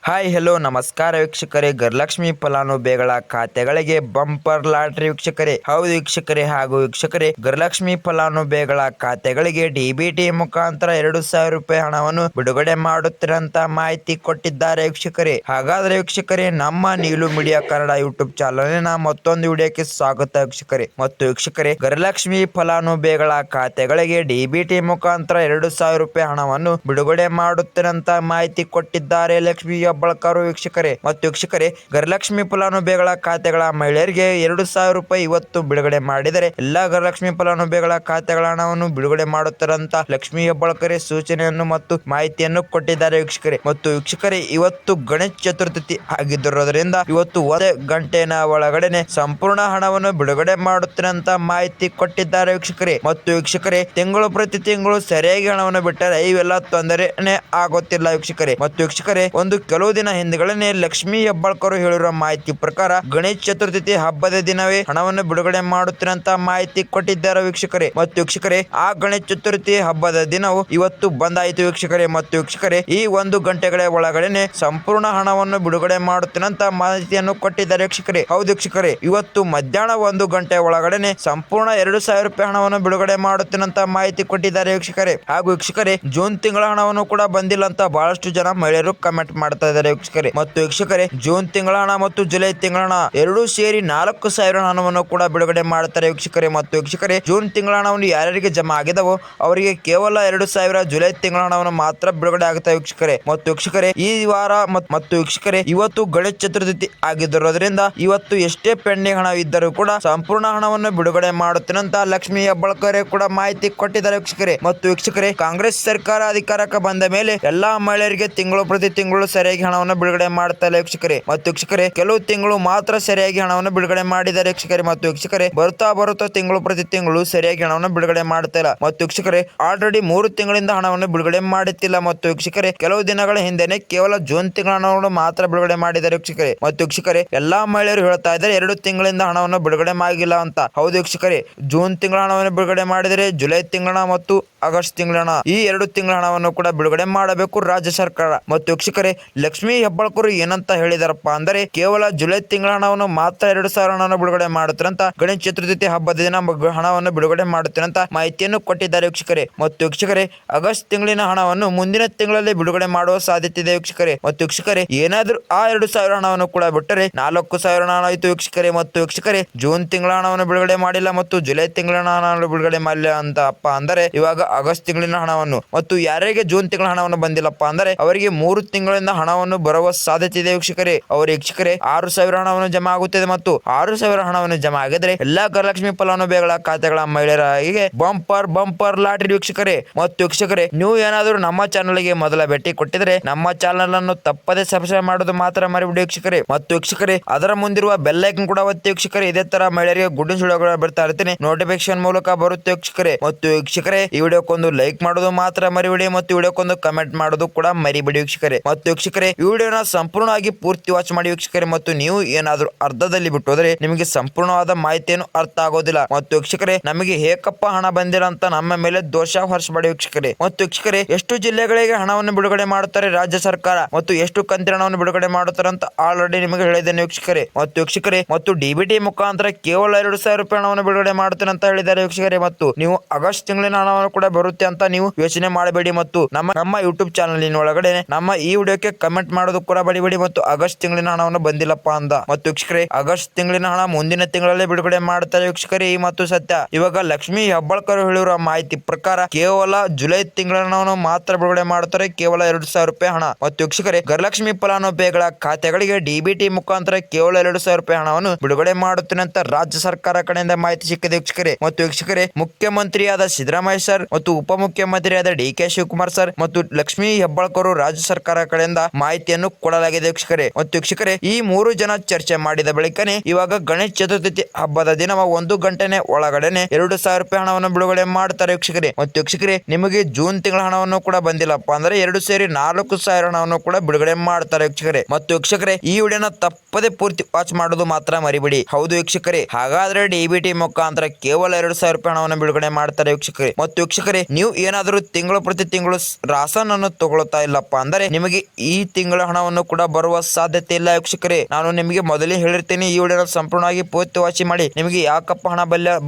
Hi hello ನಮಸ್ಕಾರ ವೀಕ್ಷಕರೇ, ಗೃಹಲಕ್ಷ್ಮಿ ಫಲಾನುಭವಿಗಳ ಖಾತೆಗಳಿಗೆ ಬಂಪರ್ ಲಾಟರಿ ವೀಕ್ಷಕರೇ. ಹೌದು ವೀಕ್ಷಕರೇ ಹಾಗೂ ವೀಕ್ಷಕರೇ, ಗೃಹಲಕ್ಷ್ಮಿ ಫಲಾನುಭವಿಗಳ ಖಾತೆಗಳಿಗೆ ಡಿಬಿಟಿ ಮುಖಾಂತರ 2,000 ರೂಪಾಯಿ ಹಣವನ್ನು ಬಿಡುಗಡೆ ಮಾಡುತ್ತಿರಂತ ಮಾಹಿತಿ ಕೊಟ್ಟಿದ್ದಾರೆ ವೀಕ್ಷಕರೇ. ಹಾಗಾದ್ರೆ ವೀಕ್ಷಕರೇ, ನಮ್ಮ ನೀಲು ಮೀಡಿಯಾ ಕನ್ನಡ ಯೂಟ್ಯೂಬ್ ಚಾನಲಿನ ಮತ್ತೊಂದು ವಿಡಿಯೋಕ್ಕೆ ಸ್ವಾಗತ ವೀಕ್ಷಕರೇ. ಮತ್ತು ವೀಕ್ಷಕರೇ, ಗೃಹಲಕ್ಷ್ಮಿ ಫಲಾನುಭವಿಗಳ ಖಾತೆಗಳಿಗೆ ಡಿಬಿಟಿ ಮುಖಾಂತರ 2,000 ರೂಪಾಯಿ ಹಣವನ್ನು ಬಿಡುಗಡೆ ಮಾಡುತ್ತಿರಂತ ಮಾಹಿತಿ ಕೊಟ್ಟಿದ್ದಾರೆ ಲಕ್ಷ್ಮಿ ಹೆಬ್ಬಾಳ್ಕರ್ ವೀಕ್ಷಕರೇ. ಮತ್ತು ವೀಕ್ಷಕರೇ, ಗೃಹಲಕ್ಷ್ಮಿ ಫಲಾನುಭವಿಗಳ ಖಾತೆಗಳ ಮಹಿಳೆಯರಿಗೆ 2,000 ರೂಪಾಯಿ ಇವತ್ತು ಬಿಡುಗಡೆ ಮಾಡಿದರೆ ಎಲ್ಲಾ ಗೃಹಲಕ್ಷ್ಮಿ ಫಲಾನುಭವಿಗಳ ಖಾತೆಗಳ ಹಣವನ್ನು ಬಿಡುಗಡೆ ಮಾಡುತ್ತಾರಂತ ಲಕ್ಷ್ಮಿ ಹೆಬ್ಬಾಳ್ಕರ್ ಸೂಚನೆಯನ್ನು ಮತ್ತು ಮಾಹಿತಿಯನ್ನು ಕೊಟ್ಟಿದ್ದಾರೆ ವೀಕ್ಷಕರೇ. ಮತ್ತು ವೀಕ್ಷಕರೇ, ಇವತ್ತು ಗಣೇಶ ಚತುರ್ಥಿ ಆಗಿದ್ದಿರೋದ್ರಿಂದ ಇವತ್ತು 1 ಗಂಟೆನ ಒಳಗಡೆ ಸಂಪೂರ್ಣ ಹಣವನ್ನು ಬಿಡುಗಡೆ ಮಾಡುತ್ತಾರಂತ ಮಾಹಿತಿ ಕೊಟ್ಟಿದ್ದಾರೆ ವೀಕ್ಷಕರೇ. ಮತ್ತು ವೀಕ್ಷಕರೇ, ತಿಂಗಳು ಪ್ರತಿ ತಿಂಗಳು ಸರಿಯಾಗಿ ಹಣವನ್ನು ಬಿಟ್ಟರೆ ಇವೆಲ್ಲ ತೊಂದರೆನೇ ಆಗುತ್ತಿಲ್ಲ ವೀಕ್ಷಕರೇ. ಮತ್ತು ವೀಕ್ಷಕರೇ, ಒಂದು ಕೆಲವು ದಿನ ಹಿಂದ್ಗಳೇ ಲಕ್ಷ್ಮಿ ಹೆಬ್ಬಾಳ್ಕರ್ ಹೇಳಿರುವ ಮಾಹಿತಿ ಪ್ರಕಾರ ಗಣೇಶ ಚತುರ್ಥಿ ಹಬ್ಬದ ದಿನವೇ ಹಣವನ್ನು ಬಿಡುಗಡೆ ಮಾಡುತ್ತಿರಂತ ಮಾಹಿತಿ ಕೊಟ್ಟಿದ್ದಾರೆ ವೀಕ್ಷಕರೇ. ಮತ್ತು ವೀಕ್ಷಕರೇ, ಆ ಗಣೇಶ ಚತುರ್ಥಿ ಹಬ್ಬದ ದಿನವು ಇವತ್ತು ಬಂದಾಯಿತು ವೀಕ್ಷಕರೇ. ಮತ್ತು ವೀಕ್ಷಕರೇ, ಈ 1 ಗಂಟೆಗಳ ಒಳಗಡೆ ಸಂಪೂರ್ಣ ಹಣವನ್ನು ಬಿಡುಗಡೆ ಮಾಡುತ್ತಿರಂತ ಮಾಹಿತಿಯನ್ನು ಕೊಟ್ಟಿದ್ದಾರೆ ವೀಕ್ಷಕರೇ. ಹೌದು ವೀಕ್ಷಕರೇ, ಇವತ್ತು ಮಧ್ಯಾಹ್ನ 1 ಗಂಟೆ ಒಳಗಡೆ ಸಂಪೂರ್ಣ 2,000 ರೂಪಾಯಿ ಹಣವನ್ನು ಬಿಡುಗಡೆ ಮಾಡುತ್ತಿರಂತ ಮಾಹಿತಿ ಕೊಟ್ಟಿದ್ದಾರೆ ವೀಕ್ಷಕರೇ. ಹಾಗೂ ವೀಕ್ಷಕರೇ, ಜೂನ್ ತಿಂಗಳ ಹಣವನ್ನು ಕೂಡ ಬಂದಿಲ್ಲ ಅಂತ ಬಹಳಷ್ಟು ಜನ ಮಹಿಳೆಯರು ಕಮೆಂಟ್ ಮಾಡ್ತಾ ಇದ್ದಾರೆ ವೀಕ್ಷಕರೇ. ಮತ್ತು ವೀಕ್ಷಕರೇ, ಜೂನ್ ತಿಂಗಳ ಹಣ ಮತ್ತು ಜುಲೈ ತಿಂಗಳ ಹಣ ಎರಡೂ ಸೇರಿ 4,000 ಹಣವನ್ನು ಕೂಡ ಬಿಡುಗಡೆ ಮಾಡುತ್ತಾರೆ ವೀಕ್ಷಕರೇ. ಮತ್ತು ವೀಕ್ಷಕರೇ, ಜೂನ್ ತಿಂಗಳ ಹಣವನ್ನು ಯಾರ್ಯಾರಿಗೆ ಜಮಾ ಆಗಿದವೋ ಅವರಿಗೆ ಕೇವಲ 2,000, ಜುಲೈ ತಿಂಗಳ ಹಣವನ್ನು ಮಾತ್ರ ಬಿಡುಗಡೆ ಆಗುತ್ತೆ ವೀಕ್ಷಕರೇ. ಮತ್ತು ವೀಕ್ಷಕರೇ, ಈ ವಾರ ಮತ್ತು ವೀಕ್ಷಕರೇ, ಇವತ್ತು ಗಣೇಶ ಚತುರ್ಥಿ ಆಗಿದ್ದಿರೋದ್ರಿಂದ ಇವತ್ತು ಎಷ್ಟೇ ಪೆಂಡಿಂಗ್ ಹಣ ಇದ್ದರೂ ಕೂಡ ಸಂಪೂರ್ಣ ಹಣವನ್ನು ಬಿಡುಗಡೆ ಮಾಡುತ್ತೇನಂತ ಲಕ್ಷ್ಮಿ ಹೆಬ್ಬಾಳ್ಕರ್ ಕೂಡ ಮಾಹಿತಿ ಕೊಟ್ಟಿದ್ದಾರೆ ವೀಕ್ಷಕರೇ. ಮತ್ತು ವೀಕ್ಷಕರೇ, ಕಾಂಗ್ರೆಸ್ ಸರ್ಕಾರ ಅಧಿಕಾರಕ್ಕೆ ಬಂದ ಮೇಲೆ ಎಲ್ಲಾ ಮಹಿಳೆಯರಿಗೆ ತಿಂಗಳು ಪ್ರತಿ ತಿಂಗಳು ಸರಿಯಾಗಿ ಹಣವನ್ನು ಬಿಡುಗಡೆ ಮಾಡ್ತಾ ಇಲ್ಲ ವೀಕ್ಷಕರೇ. ಮತ್ತು ವೀಕ್ಷಕರೇ, ಕೆಲವು ತಿಂಗಳು ಮಾತ್ರ ಸರಿಯಾಗಿ ಹಣವನ್ನು ಬಿಡುಗಡೆ ಮಾಡಿದ್ದಾರೆ ವೀಕ್ಷಕರೇ. ಮತ್ತು ವೀಕ್ಷಕರೇ, ಬರುತ್ತಾ ತಿಂಗಳು ಪ್ರತಿ ತಿಂಗಳು ಸರಿಯಾಗಿ ಹಣವನ್ನು ಬಿಡುಗಡೆ ಮಾಡ್ತಾ ಇಲ್ಲ. ಮತ್ತು ವೀಕ್ಷಕರೇ, ಆಲ್ರೆಡಿ 3 ತಿಂಗಳಿಂದ ಹಣವನ್ನು ಬಿಡುಗಡೆ ಮಾಡುತ್ತಿಲ್ಲ. ಮತ್ತು ವೀಕ್ಷಕರೇ, ಕೆಲವು ದಿನಗಳ ಹಿಂದೆನೆ ಕೇವಲ ಜೂನ್ ತಿಂಗಳ ಹಣವನ್ನು ಮಾತ್ರ ಬಿಡುಗಡೆ ಮಾಡಿದ್ದಾರೆ ವೀಕ್ಷಕರೇ. ಮತ್ತು ವೀಕ್ಷಕರೇ, ಎಲ್ಲಾ ಮಹಿಳೆಯರು ಹೇಳ್ತಾ ಇದ್ದಾರೆ 2 ತಿಂಗಳಿಂದ ಹಣವನ್ನು ಬಿಡುಗಡೆ ಆಗಿಲ್ಲ ಅಂತ. ಹೌದು ವೀಕ್ಷಕರೇ, ಜೂನ್ ತಿಂಗಳ ಹಣವನ್ನು ಬಿಡುಗಡೆ ಮಾಡಿದರೆ ಜುಲೈ ತಿಂಗಳ ಮತ್ತು ಆಗಸ್ಟ್ ತಿಂಗಳ ಹಣ, ಈ 2 ತಿಂಗಳ ಹಣವನ್ನು ಕೂಡ ಬಿಡುಗಡೆ ಮಾಡಬೇಕು ರಾಜ್ಯ ಸರ್ಕಾರ. ಮತ್ತು ವೀಕ್ಷಕರೇ, ಲಕ್ಷ್ಮಿ ಹೆಬ್ಬಾಳ್ಕರ್ ಏನಂತ ಹೇಳಿದಾರಪ್ಪ ಅಂದರೆ ಕೇವಲ ಜುಲೈ ತಿಂಗಳ ಹಣವನ್ನು ಮಾತ್ರ 2,000 ಹಣವನ್ನು ಬಿಡುಗಡೆ ಮಾಡುತ್ತಾರಂತ, ಗಣೇಶ ಚತುರ್ಥಿ ಹಬ್ಬದ ದಿನ ಹಣವನ್ನು ಬಿಡುಗಡೆ ಮಾಡುತ್ತಾರಂತ ಮಾಹಿತಿಯನ್ನು ಕೊಟ್ಟಿದ್ದಾರೆ ವೀಕ್ಷಕರೇ. ಮತ್ತು ವೀಕ್ಷಕರೇ, ಆಗಸ್ಟ್ ತಿಂಗಳಿನ ಹಣವನ್ನು ಮುಂದಿನ ತಿಂಗಳಲ್ಲಿ ಬಿಡುಗಡೆ ಮಾಡುವ ಸಾಧ್ಯತೆ ಇದೆ ವೀಕ್ಷಕರೇ. ಮತ್ತು ವೀಕ್ಷಕರೇ, ಏನಾದ್ರೂ ಆ 2,000 ಹಣವನ್ನು ಕೂಡ ಬಿಟ್ಟರೆ 4,000 ಹಣ ಆಯಿತು ವೀಕ್ಷಕರೇ. ಮತ್ತು ವೀಕ್ಷಕರೇ, ಜೂನ್ ತಿಂಗಳ ಹಣವನ್ನು ಬಿಡುಗಡೆ ಮಾಡಿಲ್ಲ ಮತ್ತು ಜುಲೈ ತಿಂಗಳ ಹಣವನ್ನು ಬಿಡುಗಡೆ ಮಾಡಿಲ್ಲ ಅಂತ ಅಂದರೆ ಇವಾಗ ಆಗಸ್ಟ್ ತಿಂಗಳಿನ ಹಣವನ್ನು, ಮತ್ತು ಯಾರಿಗೆ ಜೂನ್ ತಿಂಗಳ ಹಣವನ್ನು ಬಂದಿಲ್ಲಪ್ಪ ಅಂದರೆ ಅವರಿಗೆ 3 ತಿಂಗಳಿಂದ ಹಣವನ್ನು ಬರುವ ಸಾಧ್ಯತೆ ಇದೆ ವೀಕ್ಷಕರೇ. ಅವರ ವೀಕ್ಷಕರೇ, 6,000 ಹಣವನ್ನು ಜಮಾ ಆಗುತ್ತದೆ. ಮತ್ತು 6,000 ಹಣವನ್ನು ಜಮಾ ಆಗಿದ್ರೆ ಎಲ್ಲಾ ಗೃಹಲಕ್ಷ್ಮಿ ಫಲಾನುಭವಿಗಳ ಖಾತೆಗಳ ಮಹಿಳೆಯರಿಗೆ ಬಂಪರ್ ಲಾಟರಿ ವೀಕ್ಷಕರೇ. ಮತ್ತು ವೀಕ್ಷಕರೇ, ನೀವು ಏನಾದರೂ ನಮ್ಮ ಚಾನಲ್ಗೆ ಮೊದಲ ಭೇಟಿ ಕೊಟ್ಟಿದ್ರೆ ನಮ್ಮ ಚಾನಲ್ ಅನ್ನು ತಪ್ಪದೆ ಸಬ್ಸ್ಕ್ರೈಬ್ ಮಾಡೋದು ಮಾತ್ರ ಮರಿಬಿಡಿ ವೀಕ್ಷಕರೇ. ಮತ್ತು ವೀಕ್ಷಕರೇ, ಅದರ ಮುಂದಿರುವ ಬೆಲ್ ಐಕನ್ ಕೂಡ ಒತ್ತಿ ವೀಕ್ಷಕರೇ. ಇದೇ ತರ ಮಹಿಳೆಯರಿಗೆ ಗುಡ್ ನ್ಯೂಸ್ ವಿಡಿಯೋಗಳು ಬರ್ತಾ ಇರ್ತೀನಿ, ನೋಟಿಫಿಕೇಶನ್ ಮೂಲಕ ಬರುತ್ತೆ ವೀಕ್ಷಕರೇ. ಮತ್ತು ವೀಕ್ಷಕರೇ, ಈ ವಿಡಿಯೋಕ್ಕೊಂದು ಲೈಕ್ ಮಾಡೋದು ಮಾತ್ರ ಮರಿಬಿಡಿ ಮತ್ತು ವಿಡಿಯೋಕ್ಕೊಂದು ಕಮೆಂಟ್ ಮಾಡೋದು ಕೂಡ ಮರಿಬಿಡಿ ವೀಕ್ಷಕರೇ. ಮತ್ತು ವೀಕ್ಷಕರೇ, ಈ ವಿಡಿಯೋನ ಸಂಪೂರ್ಣವಾಗಿ ಪೂರ್ತಿ ವಾಚ್ ಮಾಡಿ ವೀಕ್ಷಕರೇ. ಮತ್ತು ನೀವು ಏನಾದರೂ ಅರ್ಧದಲ್ಲಿ ಬಿಟ್ಟು ಹೋದರೆ ನಿಮಗೆ ಸಂಪೂರ್ಣವಾದ ಮಾಹಿತಿಯನ್ನು ಅರ್ಥ ಆಗೋದಿಲ್ಲ. ಮತ್ತು ವೀಕ್ಷಕರೇ, ನಮಗೆ ಹೇಕಪ್ಪ ಹಣ ಬಂದಿಲ್ಲ ಅಂತ ನಮ್ಮ ಮೇಲೆ ದೋಷ ಹೊರಿಸಬೇಡಿ ವೀಕ್ಷಕರೇ. ಮತ್ತು ವೀಕ್ಷಕರೇ, ಎಷ್ಟು ಜಿಲ್ಲೆಗಳಿಗೆ ಹಣವನ್ನು ಬಿಡುಗಡೆ ಮಾಡುತ್ತಾರೆ ರಾಜ್ಯ ಸರ್ಕಾರ ಮತ್ತು ಎಷ್ಟು ಕಂತಿನ ಹಣವನ್ನು ಬಿಡುಗಡೆ ಮಾಡುತ್ತಾರೆ ಅಂತ ಆಲ್ರೆಡಿ ನಿಮಗೆ ಹೇಳಿದ್ದೇನೆ ವೀಕ್ಷಕರೇ. ಮತ್ತು ವೀಕ್ಷಕರೇ, ಮತ್ತು ಡಿಬಿಟಿ ಮುಖಾಂತರ ಕೇವಲ 2,000 ರೂಪಾಯಿ ಹಣವನ್ನು ಬಿಡುಗಡೆ ಮಾಡುತ್ತೇನೆ ಅಂತ ಹೇಳಿದ್ದಾರೆ ವೀಕ್ಷಕರೇ. ಮತ್ತು ನೀವು ಆಗಸ್ಟ್ ತಿಂಗಳಿನ ಹಣವನ್ನು ಕೂಡ ಬರುತ್ತೆ ಅಂತ ನೀವು ಯೋಚನೆ ಮಾಡಬೇಡಿ. ಮತ್ತು ನಮ್ಮ ಯೂಟ್ಯೂಬ್ ಚಾನಲ್ ಒಳಗಡೆ ನಮ್ಮ ಈ ವಿಡಿಯೋಕ್ಕೆ ಕಮೆಂಟ್ ಮಾಡೋದು ಕೂಡ ಬಡಿಬೇಡಿ. ಮತ್ತು ಆಗಸ್ಟ್ ತಿಂಗಳಿನ ಹಣವನ್ನು ಬಂದಿಲ್ಲಪ್ಪ ಅಂದ. ಮತ್ತು ವೀಕ್ಷಕರೇ, ಆಗಸ್ಟ್ ತಿಂಗಳಿನ ಹಣ ಮುಂದಿನ ತಿಂಗಳಲ್ಲಿ ಬಿಡುಗಡೆ ಮಾಡುತ್ತಾರೆ ವೀಕ್ಷಕರೇ. ಈ ಮತ್ತು ಸತ್ಯ. ಇವಾಗ ಲಕ್ಷ್ಮಿ ಹೆಬ್ಬಾಳ್ಕರ್ ಹೇಳಿರುವ ಮಾಹಿತಿ ಪ್ರಕಾರ ಕೇವಲ ಜುಲೈ ತಿಂಗಳ ಹಣವನ್ನು ಮಾತ್ರ ಬಿಡುಗಡೆ ಮಾಡುತ್ತಾರೆ, ಕೇವಲ 2,000 ರೂಪಾಯಿ ಹಣ. ಮತ್ತು ವೀಕ್ಷಕರೇ, ಗೃಹಲಕ್ಷ್ಮಿ ಫಲಾನುಭವಿಗಳ ಖಾತೆಗಳಿಗೆ ಡಿಬಿಟಿ ಮುಖಾಂತರ ಕೇವಲ 2,000 ರೂಪಾಯಿ ಹಣವನ್ನು ಬಿಡುಗಡೆ ಮಾಡುತ್ತೇನೆ ಅಂತ ರಾಜ್ಯ ಸರ್ಕಾರ ಕಡೆಯಿಂದ ಮಾಹಿತಿ ಸಿಕ್ಕಿದೆ ವೀಕ್ಷಕರೇ. ಮತ್ತು ವೀಕ್ಷಕರೇ, ಮುಖ್ಯಮಂತ್ರಿಯಾದ ಸಿದ್ದರಾಮಯ್ಯ ಸರ್ ಮತ್ತು ಉಪಮುಖ್ಯಮಂತ್ರಿಯಾದ ಡಿ.ಕೆ. ಶಿವಕುಮಾರ್ ಸರ್ ಮತ್ತು ಲಕ್ಷ್ಮಿ ಹೆಬ್ಬಾಳ್ಕರ್ ರಾಜ್ಯ ಸರ್ಕಾರ ಕಡೆಯಿಂದ ಮಾಹಿತಿಯನ್ನು ಕೊಡಲಾಗಿದೆ ವೀಕ್ಷಕರೇ. ಮತ್ತು ವೀಕ್ಷಕರೇ, ಈ 3 ಜನ ಚರ್ಚೆ ಮಾಡಿದ ಬಳಿಕನೇ ಇವಾಗ ಗಣೇಶ ಚತುರ್ಥಿ ಹಬ್ಬದ ದಿನ 1 ಗಂಟೆನೆ ಒಳಗಡೆನೆ 2,000 ರೂಪಾಯಿ ಹಣವನ್ನು ಬಿಡುಗಡೆ ಮಾಡ್ತಾರೆ ವೀಕ್ಷಕರೇ. ಮತ್ತು ವೀಕ್ಷಕರೇ, ನಿಮಗೆ ಜೂನ್ ತಿಂಗಳ ಹಣವನ್ನು ಕೂಡ ಬಂದಿಲ್ಲಪ್ಪ ಅಂದ್ರೆ 2 ಸೇರಿ 4,000 ಹಣವನ್ನು ಕೂಡ ಬಿಡುಗಡೆ ಮಾಡ್ತಾರೆ ವೀಕ್ಷಕರೇ. ಮತ್ತು ವೀಕ್ಷಕರೇ, ಈ ವಿಡಿಯೋನ ತಪ್ಪದೆ ಪೂರ್ತಿ ವಾಚ್ ಮಾಡೋದು ಮಾತ್ರ ಮರಿಬಿಡಿ. ಹೌದು ವೀಕ್ಷಕರೇ, ಹಾಗಾದ್ರೆ ಡಿಬಿಟಿ ಮುಖಾಂತರ ಕೇವಲ 2,000 ರೂಪಾಯಿ ಹಣವನ್ನು ಬಿಡುಗಡೆ ಮಾಡ್ತಾರೆ ವೀಕ್ಷಕರೇ. ಮತ್ತು ವೀಕ್ಷಕರೇ, ನೀವು ಏನಾದರೂ ತಿಂಗಳು ಪ್ರತಿ ತಿಂಗಳು ರಾಸನ್ ಅನ್ನು ತಗೊಳ್ತಾ ಇಲ್ಲಪ್ಪ ಅಂದರೆ ನಿಮಗೆ ಈ ತಿಂಗಳ ಹಣವನ್ನು ಕೂಡ ಬರುವ ಸಾಧ್ಯತೆ ಇಲ್ಲ ವೀಕ್ಷಕರೇ. ನಾನು ನಿಮಗೆ ಮೊದಲೇ ಹೇಳಿರ್ತೀನಿ, ಈ ವಿಡಿಯೋನ ಸಂಪೂರ್ಣವಾಗಿ ಪೂರ್ತಿ ವಾಚ್ ಮಾಡಿ. ನಿಮಗೆ ಯಾಕಪ್ಪ ಹಣ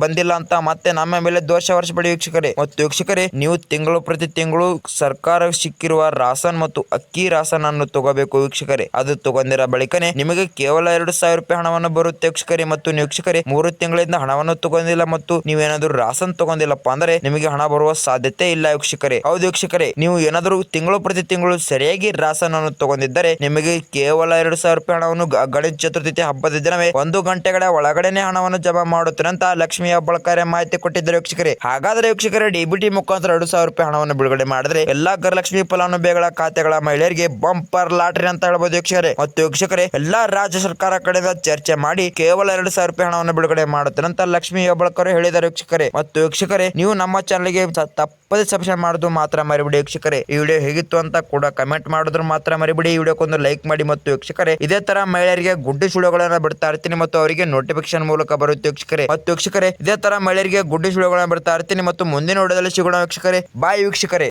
ಬಂದಿಲ್ಲ ಅಂತ ಮತ್ತೆ ನಮ್ಮ ಮೇಲೆ ದೋಷ ಹೊರಿಸಬೇಡಿ ವೀಕ್ಷಕರೇ. ಮತ್ತು ವೀಕ್ಷಕರೇ, ನೀವು ತಿಂಗಳು ಪ್ರತಿ ತಿಂಗಳು ಸರ್ಕಾರ ಸಿಕ್ಕಿರುವ ರಾಸನ್ ಮತ್ತು ಅಕ್ಕಿ ರಾಸನ್ ಅನ್ನು ತಗೋಬೇಕು ವೀಕ್ಷಕರೇ. ಅದು ತಗೊಂಡಿರ ಬಳಿಕನೇ ನಿಮಗೆ ಕೇವಲ 2,000 ರೂಪಾಯಿ ಹಣವನ್ನು ಬರುತ್ತೆ ವೀಕ್ಷಕರೇ. ಮತ್ತು ನೀವು ವೀಕ್ಷಕರೇ 3 ತಿಂಗಳಿಂದ ಹಣವನ್ನು ತಗೊಂಡಿಲ್ಲ ಮತ್ತು ನೀವೇನಾದ್ರೂ ರಾಸನ್ ತಗೊಂಡಿಲ್ಲಪ್ಪ ಅಂದ್ರೆ ನಿಮಗೆ ಹಣ ಬರುವ ಸಾಧ್ಯತೆ ಇಲ್ಲ ವೀಕ್ಷಕರೇ. ಹೌದು ವೀಕ್ಷಕರೇ, ನೀವು ಏನಾದರೂ ತಿಂಗಳು ಪ್ರತಿ ತಿಂಗಳು ಸರಿಯಾಗಿ ರಾಸನ್ ಅನ್ನು ತಗೊಂಡಿದ್ದರೆ ನಿಮಗೆ ಕೇವಲ 2,000 ರೂಪಾಯಿ ಹಣವನ್ನು ಗಣೇಶ ಚತುರ್ಥಿ ಹಬ್ಬದ ದಿನವೇ 1 ಗಂಟೆಗಳ ಒಳಗಡೆನೆ ಹಣವನ್ನು ಜಮಾ ಮಾಡುತ್ತಾರೆ ಅಂತ ಲಕ್ಷ್ಮಿ ಹೆಬ್ಬಾಳ್ಕರ್ ಮಾಹಿತಿ ಕೊಟ್ಟಿದ್ದಾರೆ ವೀಕ್ಷಕರೇ. ಹಾಗಾದ್ರೆ ವೀಕ್ಷಕರೇ, ಡಿಬಿಟಿ ಮುಖಾಂತರ 2,000 ರೂಪಾಯಿ ಹಣವನ್ನು ಬಿಡುಗಡೆ ಮಾಡಿದ್ರೆ ಎಲ್ಲಾ ಗೃಹಲಕ್ಷ್ಮಿ ಫಲಾನುಭವಿಗಳ ಖಾತೆಗಳ ಮಹಿಳೆಯರಿಗೆ ಬಂಪರ್ ಲಾಟರಿ ಅಂತ ಹೇಳ್ಬೋದು ವೀಕ್ಷಕರೇ. ಮತ್ತು ವೀಕ್ಷಕರೇ, ಎಲ್ಲಾ ರಾಜ್ಯ ಸರ್ಕಾರ ಕಡೆಯಿಂದ ಚರ್ಚೆ ಮಾಡಿ ಕೇವಲ 2,000 ರೂಪಾಯಿ ಹಣವನ್ನು ಬಿಡುಗಡೆ ಮಾಡುತ್ತಾರೆ ಅಂತ ಲಕ್ಷ್ಮಿ ಹೆಬ್ಬಾಳ್ಕರ್ ಹೇಳಿದ್ದಾರೆ ವೀಕ್ಷಕರೇ. ಮತ್ತು ವೀಕ್ಷಕರೇ, ನೀವು ನಮ್ಮ ಚಾನಲ್ಗೆ ತಪ್ಪದೆ ಸಬ್ಸ್ಕ್ರೈಬ್ ಮಾಡೋದು ಮಾತ್ರ ಮರಿಬಿಡಿ ವೀಕ್ಷಕರೇ. ಈ ವಿಡಿಯೋ ಹೇಗಿತ್ತು ಅಂತ ಕೂಡ ಕಮೆಂಟ್ ಮಾಡಿದ್ರು ಮಾತ್ರ ಮರಿಬಿಡಿ. ಈ ವಿಡಿಯೋಕ್ಕೊಂದು ಲೈಕ್ ಮಾಡಿ. ಮತ್ತು ವೀಕ್ಷಕರೇ, ಇದೇ ತರ ಮಹಿಳೆಯರಿಗೆ ಗುಡ್ಡಿ ಸುಳಿಗಳನ್ನ ಬಿಡ್ತಾ ಇರ್ತೀನಿ ಮತ್ತು ಅವರಿಗೆ ನೋಟಿಫಿಕೇಶನ್ ಮೂಲಕ ಬರುತ್ತೆ ವೀಕ್ಷಕರೇ. ಮತ್ತು ವೀಕ್ಷಕರೇ, ಇದೇ ತರ ಮಹಿಳೆಯರಿಗೆ ಗುಡ್ಡಿ ಸುಳಿಗಳನ್ನ ಬಿಡ್ತಾ ಇರ್ತೀನಿ ಮತ್ತು ಮುಂದಿನ ವಿಡಿಯೋದಲ್ಲಿ ಸಿಗೋಣ ವೀಕ್ಷಕರೇ. ಬಾಯ್ ವೀಕ್ಷಕರೇ.